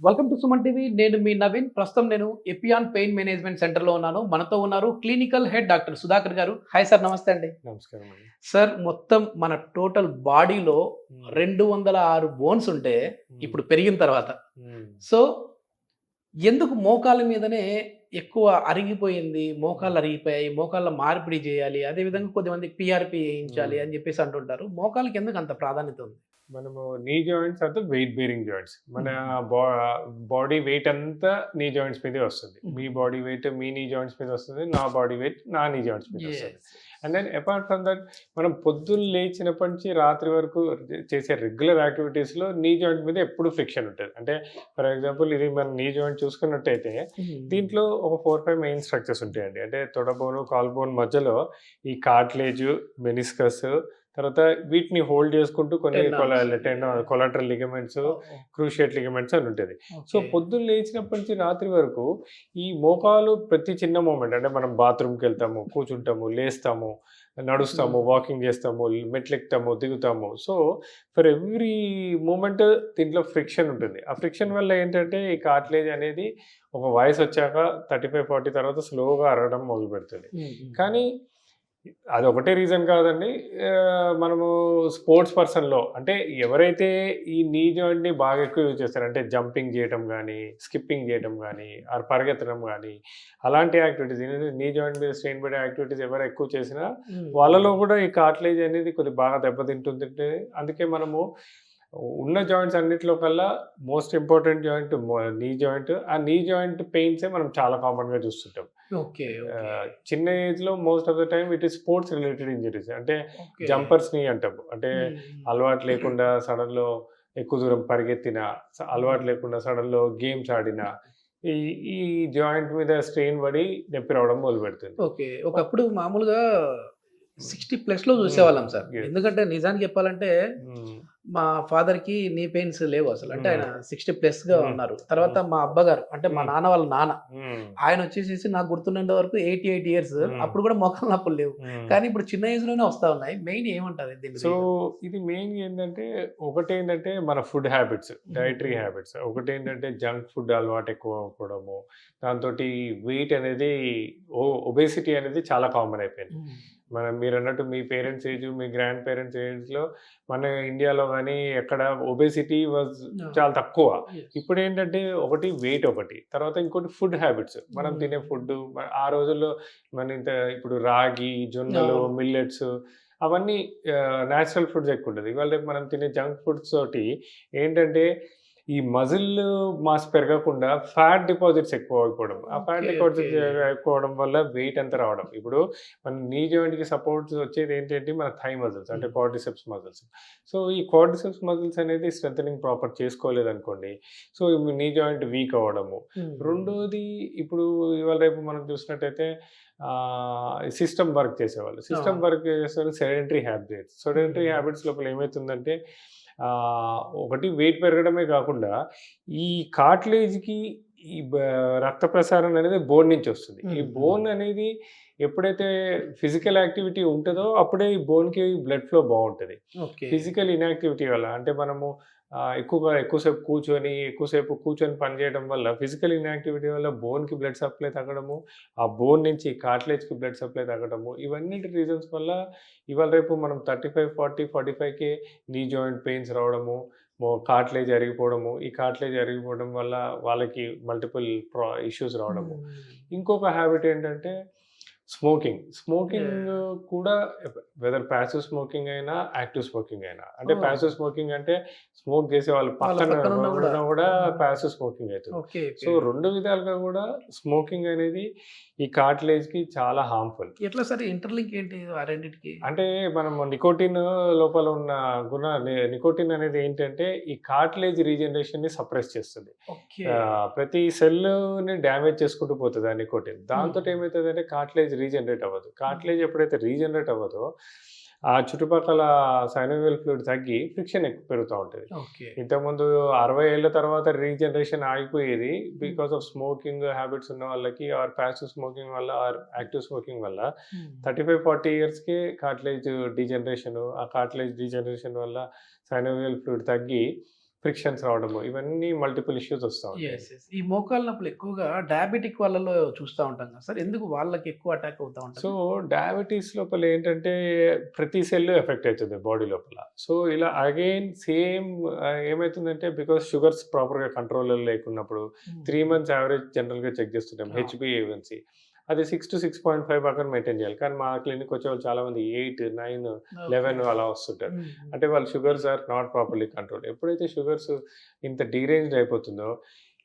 Welcome to Suman TV. నేను మీ నవీన్. ప్రస్తుతం నేను ఎపియాన్ పెయిన్ మేనేజ్మెంట్ సెంటర్‌లో ఉన్నాను. మనతో ఉన్నారు క్లినికల్ హెడ్ డాక్టర్ సుధాకర్ గారు. హాయ్ సార్, నమస్తే అండి. నమస్కారం అండి. సార్, మొత్తం మన టోటల్ బాడీలో హ్మ్. 206 బోన్స్ ఉంటే ఇప్పుడు పెరిగిన తర్వాత హ్మ్. సో ఎందుకు మోకాళ్ళ మీదనే ఎక్కువ అరిగిపోయింది, మోకాళ్ళు అరిగిపోయాయి, మోకాళ్ళ మార్పిడి చేయాలి, అదే విధంగా కొద్దిమందికి పీఆర్‌పీ ఏయించాలి అని చెప్పేసి అంటుంటారు. మోకాళ్ళకి ఎందుకు అంత ప్రాధాన్యత ఉంది? మనము నీ జాయింట్స్ అంతా వెయిట్ బేరింగ్ జాయింట్స్. మన బా బాడీ వెయిట్ అంతా నీ జాయింట్స్ మీదే వస్తుంది. మీ బాడీ వెయిట్ మీ నీ జాయింట్స్ మీద వస్తుంది. నా బాడీ వెయిట్ నా నీ జాయింట్స్ మీద వస్తుంది. And then apart from that మనం పొద్దున్న లేచినప్పటి నుంచి రాత్రి వరకు చేసే రెగ్యులర్ యాక్టివిటీస్‌లో నీ జాయింట్ మీద ఎప్పుడు ఫ్రిక్షన్ ఉంటది. అంటే ఫర్ ఎగ్జాంపుల్ ఇది మన నీ జాయింట్ చూసుకున్నట్టయితే దీంట్లో ఒక 4, 5 మెయిన్ స్ట్రక్చర్స్ ఉంటాయండి. అంటే తొడ బోను, కాల్ బోన్ మధ్యలో ఈ కార్టిలేజ్, మెనిస్కస్, తర్వాత వీటిని హోల్డ్ చేసుకుంటూ కొన్ని కొలాటరల్ లిగమెంట్స్, క్రూషియేట్ లిగమెంట్స్ అని ఉంటుంది. సో పొద్దున్న లేచినప్పటి నుంచి రాత్రి వరకు ఈ మోకాలు ప్రతి చిన్న మూమెంట్, అంటే మనం బాత్రూమ్కి వెళ్తాము, కూర్చుంటాము, లేస్తాము, నడుస్తాము, వాకింగ్ చేస్తాము, మెట్లు ఎక్కుతాము, దిగుతాము. సో ఫర్ ఎవ్రీ మూమెంట్ దీంట్లో ఫ్రిక్షన్ ఉంటుంది. ఆ ఫ్రిక్షన్ వల్ల ఏంటంటే ఈ కార్టిలేజ్ అనేది ఒక వయసు వచ్చాక 35, 40 తర్వాత స్లోగా అరగడం మొదలు పెడుతుంది. కానీ అది ఒకటే రీజన్ కాదండి. మనము స్పోర్ట్స్ పర్సన్‌లో అంటే ఎవరైతే ఈ నీ జాయింట్‌ని బాగా ఎక్కువ యూజ్ చేస్తారో, అంటే జంపింగ్ చేయటం గానీ, స్కిప్పింగ్ చేయటం గానీ, ఆర్ పరిగెత్తడం గానీ, అలాంటి యాక్టివిటీస్ నీ జాయింట్ మీద స్ట్రెయిన్ పడే యాక్టివిటీస్ ఎవరు ఎక్కువ చేసినా వాళ్ళలో కూడా ఈ కార్టిలేజ్ అనేది కొద్దిగా బాగా దెబ్బతింటుంది. అందుకే మనము ఉన్న జాయింట్స్ అన్నిట్లో కల్లా most important joint knee joint. ఆ నీ జాయింట్ పెయిన్సే మనం చాలా కామన్‌గా చూస్తుంటాం. ఓకే. చిన్న ఏజ్‌లో most of the time it is sports related injuries. అంటే జంపర్స్ నీ అంటాము. అంటే అలవాటు లేకుండా సడన్‌లో ఎక్కువ దూరం పరిగెత్తినా, అలవాటు లేకుండా సడన్‌లో గేమ్స్ ఆడినా ఈ ఈ జాయింట్ మీద స్ట్రెయిన్ పడి నొప్పి రావడం మొదలుపెడుతుంది. ఓకే. ఒకప్పుడు మామూలుగా 60+ చూసేవాళ్ళం సార్. ఎందుకంటే నిజానికి చెప్పాలంటే మా ఫాదర్‌కి నీ పెయిన్స్ లేవు అసలు. అంటే ఆయన 60+గా ఉన్నారు. తర్వాత మా అబ్బగారు, అంటే మా నాన్న వాళ్ళ నాన్న, ఆయన వచ్చేసేసి నాకు గుర్తున్నంత వరకు 88 ఇయర్స్. అప్పుడు కూడా మోకాళ్ళ నొప్పులు లేవు. కానీ ఇప్పుడు చిన్న ఏజ్‌లోనే వస్తా ఉన్నాయి. మెయిన్ ఏమంటారు దీని? సో ఇది మెయిన్ ఏంటంటే, ఒకటేంటంటే మన ఫుడ్ హ్యాబిట్స్, డైటరీ హ్యాబిట్స్. ఒకటేంటంటే జంక్ ఫుడ్ అలవాటు ఎక్కువ అవ్వడము. దాంతోటి వెయిట్ అనేది ఒబేసిటీ అనేది చాలా కామన్ అయిపోయింది. మీరన్నట్టు మీ పేరెంట్స్ ఏజ్, మీ గ్రాండ్ పేరెంట్స్ ఏజ్‌లో మన ఇండియాలో గానీ ఎక్కడ ఒబేసిటీ వాజ్ చాలా తక్కువ. ఇప్పుడేంటంటే ఒకటి వెయిట్, ఒకటి తర్వాత ఇంకోటి ఫుడ్ హ్యాబిట్స్. మనం తినే ఫుడ్డు ఆ రోజుల్లో ఇప్పుడు రాగి, జొన్నలు, మిల్లెట్స్ అవన్నీ నేచురల్ ఫుడ్స్ ఎక్కువుండేది. ఇవాళ రేపు మనం తినే జంక్ ఫుడ్స్ తోటి ఏంటంటే ఈ మజిల్ మాస్ పెరగకుండా ఫ్యాట్ డిపాజిట్స్ ఎక్కువ అయిపోవడం. ఆ ఫ్యాట్ డిపాజిట్స్ ఎక్కువడం వల్ల వెయిట్ అంతా రావడం. ఇప్పుడు మన నీ జాయింట్‌కి సపోర్ట్స్ వచ్చేది ఏంటంటే మన థై మజిల్స్, అంటే క్వాడ్రిసెప్స్ మజిల్స్. సో ఈ క్వాడ్రిసెప్స్ మజిల్స్ అనేది స్ట్రెంథెనింగ్ ప్రాపర్ చేసుకోలేదనుకోండి, సో నీ జాయింట్ వీక్ అవ్వడము. రెండోది, ఇప్పుడు ఇవాళ రేపు మనం చూసినట్టయితే సిస్టమ్ వర్క్ చేసేవాళ్ళు. సిస్టమ్ వర్క్ చేసేవాళ్ళు సెడెంటరీ హ్యాబిట్స్. సెడెంటరీ హ్యాబిట్స్ లోపల ఏమైతుందంటే ఒకటి వెయిట్ పెరగడమే కాకుండా ఈ కార్టిలేజ్‌కి ఈ రక్త ప్రసారణ అనేది బోన్ నుంచి వస్తుంది. ఈ బోన్ అనేది ఎప్పుడైతే ఫిజికల్ యాక్టివిటీ ఉంటదో అప్పుడే ఈ బోన్‌కి బ్లడ్ ఫ్లో బావుంటది. ఫిజికల్ ఇన్‌యాక్టివిటీ వల్ల, అంటే మనము ఎక్కువసేపు కూర్చొని పని చేయడం వల్ల, ఫిజికల్ ఇన్‌యాక్టివిటీ వల్ల బోన్‌కి బ్లడ్ సప్లై తగ్గడము, ఆ బోన్ నుంచి కార్టిలేజ్‌కి బ్లడ్ సప్లై తగ్గడము, ఇవన్నిటి రీజన్స్ వల్ల ఇవాళ రేపు మనం 35, 40, 45కే నీ జాయింట్ పెయిన్స్ రావడము, కార్టిలేజ్ అరిగిపోవడము. ఈ కార్టిలేజ్ అరిగిపోవడం వల్ల వాళ్ళకి మల్టిపుల్ ఇష్యూస్ రావడము. ఇంకొక హ్యాబిట్ ఏంటంటే స్మోకింగ్ కూడా, వెదర్ ప్యాసివ్ స్మోకింగ్ అయినా, యాక్టివ్ స్మోకింగ్ అయినా. అంటే ప్యాసివ్ స్మోకింగ్ అంటే స్మోక్ చేసే వాళ్ళు పక్కన ఉన్నా కూడా ప్యాసివ్ స్మోకింగ్ అవుతుంది. సో 2 విధాలుగా కూడా స్మోకింగ్ అనేది ఈ కార్టిలేజ్‌కి చాలా హార్మ్‌ఫుల్. ఎట్లా సార్ ఇంటర్‌లింక్ ఏంటి ఆ రెండిటికి? అంటే మనం నికోటిన్ లోపల ఉన్న నికోటిన్ అనేది ఏంటంటే ఈ కార్టిలేజ్ రీజనరేషన్‌ని సప్రెస్ చేస్తుంది. ప్రతి సెల్‌ని డ్యామేజ్ చేసుకుంటూ పోతది ఆ నికోటిన్. దాంతోటి ఏమైతదంటే కార్టిలేజ్ రీజనరేట్ అవ్వదు. కార్టిలేజ్ ఎప్పుడైతే రీజనరేట్ అవ్వదో ఆ చుట్టుపక్కల సైనోవియల్ ఫ్లూయిడ్ తగ్గి ఫ్రిక్షన్ ఎక్కువ పెరుగుతా ఉంటది. ఇంతకుముందు 60 ఏళ్ల తర్వాత రీజనరేషన్ ఆగిపోయేది బికాస్ ఆఫ్ స్మోకింగ్ హ్యాబిట్స్ ఉన్న వాళ్ళకి, ఆర్ ప్యాసివ్ స్మోకింగ్ వల్ల, ఆర్ యాక్టివ్ స్మోకింగ్ వల్ల 35, 40 ఇయర్స్‌కే కార్టిలేజ్ డీజనరేషన్. ఆ కార్టిలేజ్ డీజనరేషన్ వల్ల సైనోవియల్ ఫ్లూయిడ్ తగ్గి ఫ్రిక్షన్స్ రావడము, ఇవన్నీ మల్టిపుల్ ఇష్యూస్ వస్తూ ఉంటాయి. యెస్. యెస్. ఈ మోకాళ్ళ నొప్పులు ఎక్కువగా డయాబెటిక్ వాళ్ళలో చూస్తా ఉంటాం కదా సార్. ఎందుకు వాళ్ళకి ఎక్కువ అటాక్ అవుతా సో ఉంటది? డయాబెటీస్ లోపల ఏంటంటే ప్రతి సెల్ ఎఫెక్ట్ అవుతుంది బాడీ లోపల. సో ఇలా అగైన్ సేమ్ ఏమైతుందంటే బికాస్ షుగర్స్ ప్రాపర్గా కంట్రోల్లో లేకున్నప్పుడు 3 months యావరేజ్ జనరల్గా చెక్ చేస్తుంటాం ఆ! హెచ్బిఏవన్సీ. అది 6 to 6.5 పక్కన మెయింటైన్ చేయాలి. కానీ మా క్లినిక్ వచ్చే వాళ్ళు చాలామంది 8, 9, 11 అలా వస్తుంటారు. హ్మ్. అంటే వాళ్ళ sugars are not properly control. ఎప్పుడైతే షుగర్స్ ఇంత డీరేంజ్డ్ అయిపోతుందో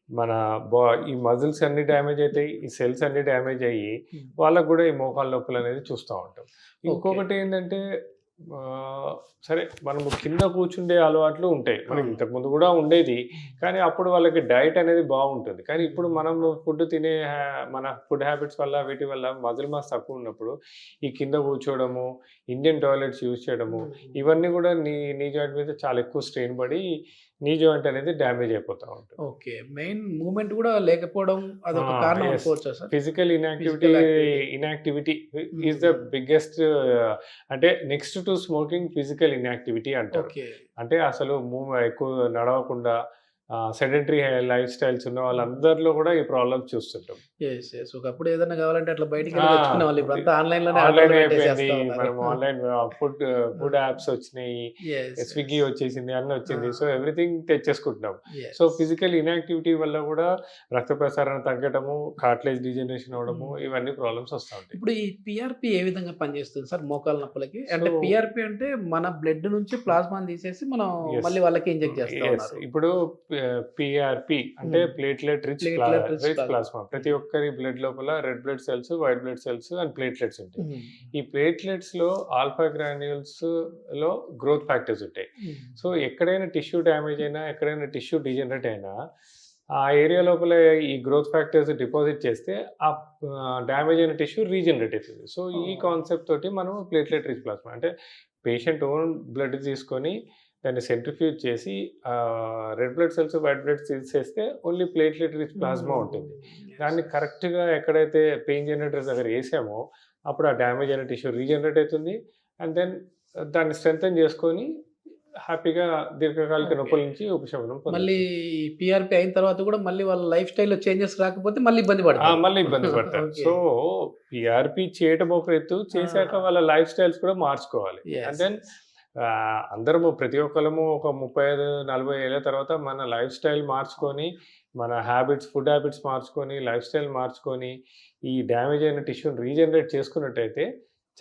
మన బా ఈ మజిల్స్ అన్ని డ్యామేజ్ అవుతాయి, ఈ సెల్స్ అన్ని డ్యామేజ్ అయ్యి హ్మ్. వాళ్ళకు కూడా ఈ మోకాళ్ళ నొప్పులు అనేది చూస్తూ ఉంటాం. ఓకే. ఇంకొకటి ఏంటంటే సరే మనము కింద కూర్చుండే అలవాట్లు ఉంటాయి. మనకి అవును. ఇంతకుముందు కూడా ఉండేది. కానీ అప్పుడు వాళ్ళకి డైట్ అనేది బాగుంటుంది. కానీ ఇప్పుడు మనం ఫుడ్ తినే మన ఫుడ్ హ్యాబిట్స్ వల్ల వీటి వల్ల మజిల్ మాస్ తక్కువ ఉన్నప్పుడు ఈ కింద కూర్చోవడము, ఇండియన్ టాయిలెట్స్ యూజ్ చేయడము, హ్మ్. ఇవన్నీ కూడా నీ జాయింట్ మీద చాలా ఎక్కువ స్ట్రెయిన్ పడి నీ జాయింట్ అనేది డ్యామేజ్ అయిపోతూ ఉంటుంది. ఓకే. మెయిన్ మూవ్‌మెంట్ గూడా లేకపోవడం అదొక కారణం ఎస్. అనుకోవచ్చా sir? Physical physical activity. Inactivity is the biggest అంటే next to smoking physical inactivity అంటారు. ఓకే. అంటే అసలు ఎక్కువ నడవకుండా సెడెంటరీ లైఫ్ స్టైల్స్ ఉన్న వాళ్ళందరిలో కూడా ఈ ప్రాబ్లమ్స్ చూస్తుంటాం. యెస్. యెస్. ఒకప్పుడు ఏదైనా కావాలంటే అట్లా బయటికెళ్ళి ఆ! తెచ్చుకునేవాళ్ళు. ఇప్పుడంతా ఆన్‌లైన్‌లోనే ఆన్‌లైన్ ఆర్డర్‌లు అయిపోయింది. పెట్టేసేస్తా ఉన్నారు. మనం ఆన్‌లైన్ ఫుడ్ యాప్స్ వచ్చినాయి. యెస్. స్విగ్గీ యెస్. వచ్చేసింది. అన్నీ వచ్చింది. ఆ! సో ఎవ్రీథింగ్ తెచ్చేసుకుంటున్నాం. So yes. ఫిజికల్ ఇన్యాక్టివిటీ వల్ల కూడా రక్త ప్రసరణ తగ్గటము, కార్టిలేజ్ డీజనరేషన్ అవ్వడము, హ్మ్. ఇవన్నీ ప్రాబ్లమ్స్ వస్తా ఉంటాయి. ఇప్పుడు ఈ పీఆర్పీ ఏ విధంగా పనిచేస్తుంది సార్ మోకాళ్ళ నొప్పులకి? సో అంటే పీఆర్పీ అంటే మన బ్లడ్ నుంచి ప్లాస్మాని తీసేసి మనం యెస్. మళ్ళీ వాళ్ళకి ఇంజెక్ట్ చేస్తా యెస్. ఉన్నారు. ఇప్పుడు పీఆర్‌పీ అంటే హ్మ్. Platelet rich platelet rich plasma. Plasma. ప్రతి ఒక్కరి బ్లడ్ లోపల red blood cells, white blood cells and platelets ఉంటాయి. హ్మ్. ఈ ప్లేట్‌లెట్స్‌లో ఆల్ఫా గ్రాన్యూల్స్‌లో గ్రోత్ ఫ్యాక్టర్స్ ఉంటాయి. హ్మ్. సో ఎక్కడైనా టిష్యూ డ్యామేజ్ అయినా, ఎక్కడైనా టిష్యూ డీజనరేట్ అయినా, ఆ ఏరియా లోపల ఈ గ్రోత్ ఫ్యాక్టర్స్ డిపాజిట్ చేస్తే ఆ డ్యామేజ్ అయిన టిష్యూ రీజనరేట్ అవుతుంది. సో ఈ ఓహ్! కాన్సెప్ట్ తోటి మనం ప్లేట్‌లెట్ రిచ్ ప్లాస్మా అంటే పేషెంట్ ఓన్ బ్లడ్ తీసుకొని దాన్ని సెంట్రిఫ్యూజ్ చేసి red blood cells, white blood cells తీసేస్తే ఓన్లీ ప్లేట్‌లెట్ రిచ్ ప్లాస్మా ఉంటుంది. యెస్. దాన్ని యెస్. కరెక్ట్‌గా ఎక్కడైతే పెయిన్ జనరేటర్స్ దగ్గర ఏసామో అప్పుడు ఆ డ్యామేజ్ అయిన టిష్యూ రీజనరేట్ అవుతుంది. అండ్ దెన్ దాన్ని స్ట్రెంథెన్ చేసుకొని హ్యాపీగా దీర్ఘకాలిక ఓకే. నొప్పుల నుంచి ఉపశమనం మళ్ళీ పొందొచ్చు. ఈ పీఆర్పీ అయిన తర్వాత కూడా మళ్ళీ వాళ్ళ లైఫ్ స్టైల్‌లో చేంజెస్ రాకపోతే మళ్ళీ ఇబ్బంది పడతారు. మళ్ళీ ఇబ్బంది పడతారు. ఓకే. సో పీఆర్‌పీ చేయటం ఒక ఎత్తు, చేశాక ఆ! వాళ్ళ లైఫ్ స్టైల్స్ కూడా మార్చుకోవాలి. And yes. Then yes. అందరము ప్రతి ఒక్కళ్ళము ఒక 35, 40 ఏళ్ల తర్వాత మన లైఫ్ స్టైల్ మార్చుకొని, మన ఫుడ్ హ్యాబిట్స్ మార్చుకొని, లైఫ్ స్టైల్ మార్చుకొని, ఈ డ్యామేజ్ అయిన టిష్యూని రీజనరేట్ చేసుకున్నట్టయితే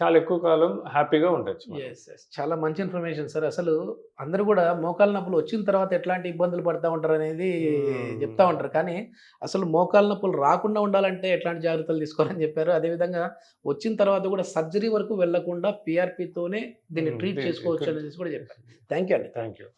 చాలా ఎక్కువ కాలం హ్యాపీగా ఉండొచ్చు మనం. యెస్. యెస్. చాలా మంచి ఇన్ఫర్మేషన్ సార్. అసలు అందరూ గూడా మోకాళ్ళ నొప్పులు వచ్చిన తర్వాత ఎట్లాంటి ఇబ్బందులు పడతా ఉంటారనేది చెప్తా హ్మ్. ఉంటారు. కానీ అసలు మోకాళ్ళ నొప్పులు రాకుండా ఉండాలంటే ఎట్లాంటి జాగ్రత్తలు తీసుకోవాలని చెప్పారు. అదేవిధంగా వచ్చిన తర్వాత కూడా సర్జరీ వరకు వెళ్ళకుండా పీఆర్పీతోనే దీన్ని ట్రీట్ చేసుకోవచ్చు అనేసి కూడా చెప్పారు. థాంక్ యూ అండి. Thank you.